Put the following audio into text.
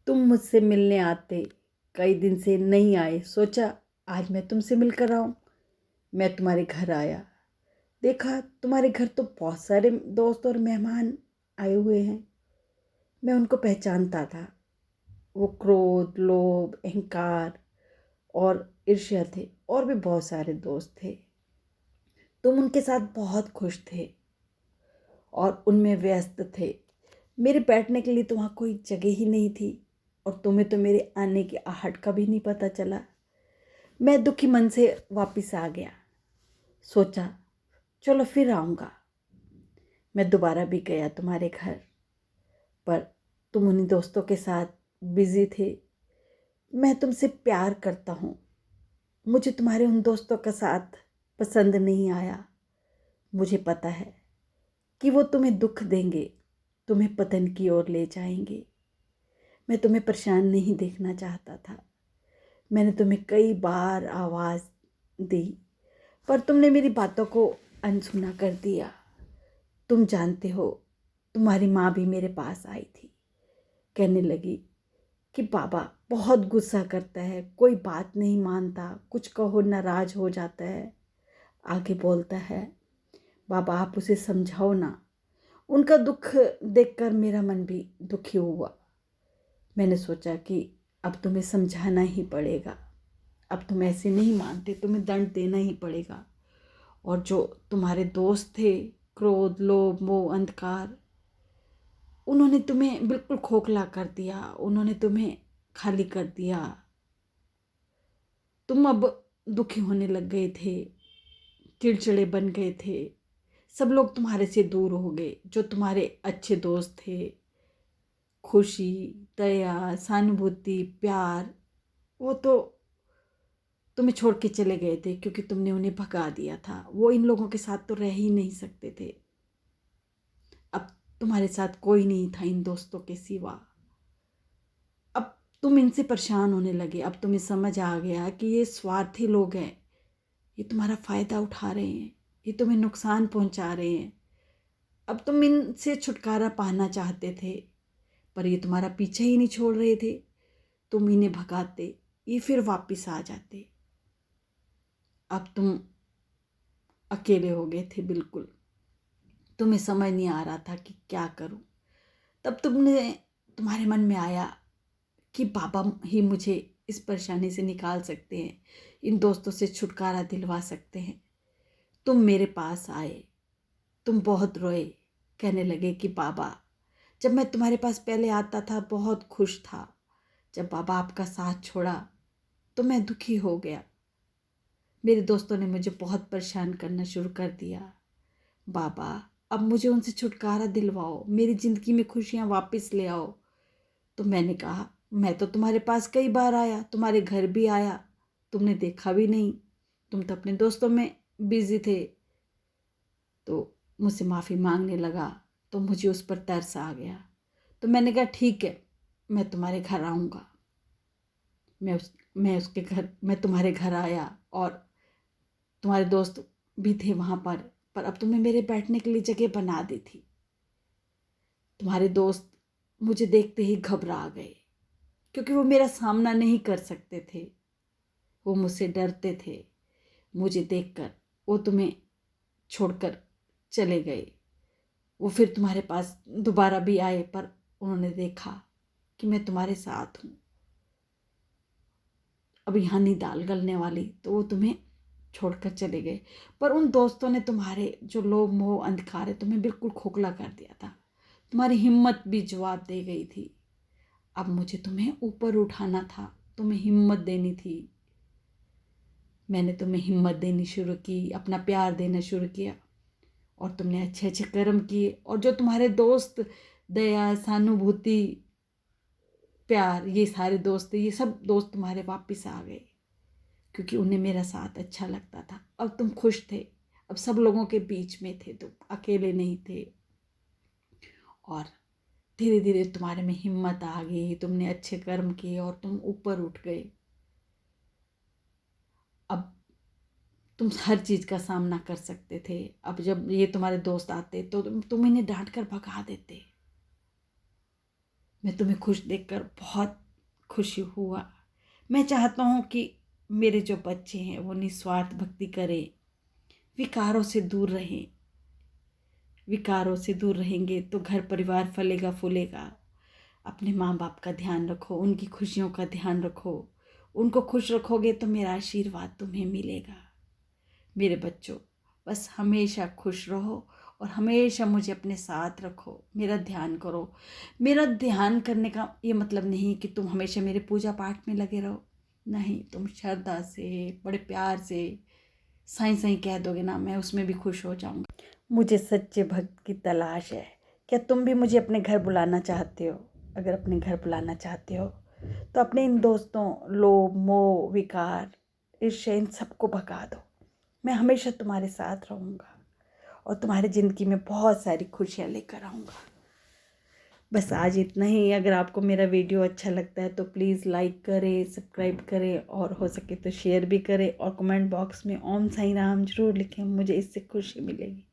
तुम मुझसे मिलने आते, कई दिन से नहीं आए, सोचा आज मैं तुमसे मिलकर आऊं। मैं तुम्हारे घर आया, देखा तुम्हारे घर तो बहुत सारे दोस्त और मेहमान आए हुए हैं। मैं उनको पहचानता था। वो क्रोध, लोभ, अहंकार और ईर्ष्या थे, और भी बहुत सारे दोस्त थे। तुम उनके साथ बहुत खुश थे और उनमें व्यस्त थे। मेरे बैठने के लिए तो वहाँ कोई जगह ही नहीं थी, और तुम्हें तो मेरे आने की आहट का भी नहीं पता चला। मैं दुखी मन से वापस आ गया। सोचा चलो फिर आऊँगा। मैं दोबारा भी गया तुम्हारे घर, पर तुम उन्हीं दोस्तों के साथ बिजी थे। मैं तुमसे प्यार करता हूँ। मुझे तुम्हारे उन दोस्तों का साथ पसंद नहीं आया। मुझे पता है कि वो तुम्हें दुख देंगे, तुम्हें पतन की ओर ले जाएंगे। मैं तुम्हें परेशान नहीं देखना चाहता था। मैंने तुम्हें कई बार आवाज़ दी, पर तुमने मेरी बातों को अनसुना कर दिया। तुम जानते हो, तुम्हारी माँ भी मेरे पास आई थी। कहने लगी कि बाबा बहुत गुस्सा करता है, कोई बात नहीं मानता, कुछ कहो नाराज हो जाता है। आगे बोलता है, बाबा आप उसे समझाओ ना। उनका दुख देखकर मेरा मन भी दुखी हुआ। मैंने सोचा कि अब तुम्हें समझाना ही पड़ेगा। अब तुम ऐसे नहीं मानते, तुम्हें दंड देना ही पड़ेगा। और जो तुम्हारे दोस्त थे, क्रोध, लोभ, मोह, अंधकार, उन्होंने तुम्हें बिल्कुल खोखला कर दिया। उन्होंने तुम्हें खाली कर दिया। तुम अब दुखी होने लग गए थे, चिड़चिड़े बन गए थे। सब लोग तुम्हारे से दूर हो गए। जो तुम्हारे अच्छे दोस्त थे, खुशी, दया, सहानुभूति, प्यार, वो तो तुम्हें छोड़ के चले गए थे, क्योंकि तुमने उन्हें भगा दिया था। वो इन लोगों के साथ तो रह ही नहीं सकते थे। अब तुम्हारे साथ कोई नहीं था इन दोस्तों के सिवा। अब तुम इनसे परेशान होने लगे। अब तुम्हें समझ आ गया कि ये स्वार्थी लोग हैं। ये तुम्हारा फ़ायदा उठा रहे हैं, ये तुम्हें नुकसान पहुंचा रहे हैं। अब तुम इनसे छुटकारा पाना चाहते थे, पर ये तुम्हारा पीछे ही नहीं छोड़ रहे थे। तुम इन्हें भगाते, ये फिर वापस आ जाते। अब तुम अकेले हो गए थे बिल्कुल। तुम्हें समझ नहीं आ रहा था कि क्या करूं। तब तुम्हारे मन में आया कि बाबा ही मुझे इस परेशानी से निकाल सकते हैं, इन दोस्तों से छुटकारा दिलवा सकते हैं। तुम मेरे पास आए, तुम बहुत रोए। कहने लगे कि बाबा, जब मैं तुम्हारे पास पहले आता था बहुत खुश था। जब बाबा आपका साथ छोड़ा तो मैं दुखी हो गया। मेरे दोस्तों ने मुझे बहुत परेशान करना शुरू कर दिया। बाबा अब मुझे उनसे छुटकारा दिलवाओ, मेरी ज़िंदगी में खुशियाँ वापस ले आओ। तो मैंने कहा, मैं तो तुम्हारे पास कई बार आया, तुम्हारे घर भी आया, तुमने देखा भी नहीं। तुम तो अपने दोस्तों में बिजी थे। तो मुझसे माफ़ी मांगने लगा, तो मुझे उस पर तरस आ गया। तो मैंने कहा ठीक है, मैं तुम्हारे घर आऊँगा। मैं तुम्हारे घर आया, और तुम्हारे दोस्त भी थे वहाँ पर अब तुमने मेरे बैठने के लिए जगह बना दी थी। तुम्हारे दोस्त मुझे देखते ही घबरा गए, क्योंकि वो मेरा सामना नहीं कर सकते थे। वो मुझसे डरते थे। मुझे देखकर वो तुम्हें छोड़कर चले गए। वो फिर तुम्हारे पास दोबारा भी आए, पर उन्होंने देखा कि मैं तुम्हारे साथ हूँ, अब यहाँ नहीं दाल गलने वाली, तो वो तुम्हें छोड़कर चले गए। पर उन दोस्तों ने तुम्हारे जो लोभ, मोह, अंधकार है, तुम्हें बिल्कुल खोखला कर दिया था। तुम्हारी हिम्मत भी जवाब दे गई थी। अब मुझे तुम्हें ऊपर उठाना था, तुम्हें हिम्मत देनी थी। मैंने तुम्हें हिम्मत देनी शुरू की, अपना प्यार देना शुरू किया, और तुमने अच्छे अच्छे कर्म किए। और जो तुम्हारे दोस्त, दया, सहानुभूति, प्यार, ये सारे दोस्त, ये सब दोस्त तुम्हारे वापस आ गए, क्योंकि उन्हें मेरा साथ अच्छा लगता था। अब तुम खुश थे, अब सब लोगों के बीच में थे, तुम अकेले नहीं थे। और धीरे धीरे तुम्हारे में हिम्मत आ गई, तुमने अच्छे कर्म किए और तुम ऊपर उठ गए। अब तुम हर चीज़ का सामना कर सकते थे। अब जब ये तुम्हारे दोस्त आते तो तुम इन्हें डांट कर भगा देते। मैं तुम्हें खुश देखकर बहुत खुशी हुआ। मैं चाहता हूँ कि मेरे जो बच्चे हैं वो निस्वार्थ भक्ति करें, विकारों से दूर रहें। विकारों से दूर रहेंगे तो घर परिवार फलेगा फूलेगा। अपने माँ बाप का ध्यान रखो, उनकी खुशियों का ध्यान रखो। उनको खुश रखोगे तो मेरा आशीर्वाद तुम्हें मिलेगा। मेरे बच्चों, बस हमेशा खुश रहो और हमेशा मुझे अपने साथ रखो, मेरा ध्यान करो। मेरा ध्यान करने का ये मतलब नहीं कि तुम हमेशा मेरे पूजा पाठ में लगे रहो। नहीं, तुम श्रद्धा से, बड़े प्यार से साईं साईं कह दोगे ना, मैं उसमें भी खुश हो जाऊंगा। मुझे सच्चे भक्त की तलाश है। क्या तुम भी मुझे अपने घर बुलाना चाहते हो? अगर अपने घर बुलाना चाहते हो तो अपने इन दोस्तों, लोभ, मोह, विकार, ईर्ष्या, इन सबको भगा दो। मैं हमेशा तुम्हारे साथ रहूँगा और तुम्हारी ज़िंदगी में बहुत सारी खुशियाँ लेकर आऊँगा। बस आज इतना ही। अगर आपको मेरा वीडियो अच्छा लगता है तो प्लीज़ लाइक करें, सब्सक्राइब करें और हो सके तो शेयर भी करें और कमेंट बॉक्स में ओम साईं राम ज़रूर लिखें, मुझे इससे खुशी मिलेगी।